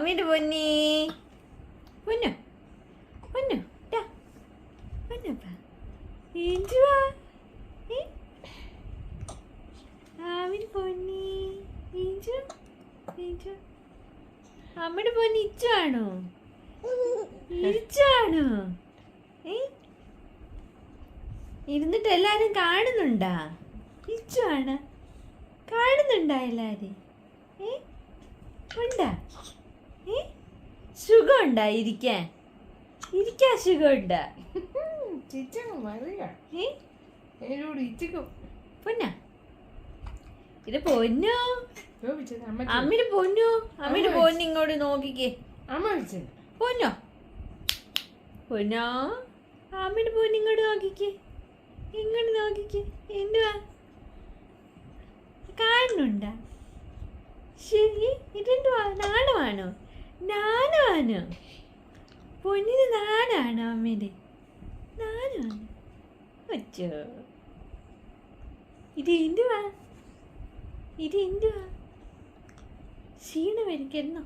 അമ്മയുടെ പൊന്നി പൊന്നു പൊന്നു പൊന്നപ്പാ എന്തുവാ അമ്മയുടെ പൊന്നി അമ്മയുടെ പൊന്നി ഇച്ചാണോ ഇരിച്ചാണോ ഇരുന്നിട്ട് എല്ലാരും കാണുന്നുണ്ടാ ഇച്ചാണ് കാണുന്നുണ്ടാ എല്ലാരും ഉണ്ടാ സുഖമുണ്ടാ ഇരിക്കാൻ സുഖമുണ്ടാ പൊന്നാ ഇത് പൊന്നോ അമ്മയുടെ പൊന്നു അമ്മയുടെ പൊന്നു ഇങ്ങോട്ട് നോക്കിക്കേ പൊന്നോ പൊന്നോ അമ്മയുടെ പൊന്നു ഇങ്ങോട്ട് നോക്കിക്കേ എന്തുവാ കാണുന്നുണ്ടാ ശരി ഇതെന്തുവാ നാണമാണോ പൊന്നിന് നാണാണോ അമ്മയുടെ നാണാണോ അച്ചോ ഇതെന്തുവാ ക്ഷീണം എനിക്കെന്നോ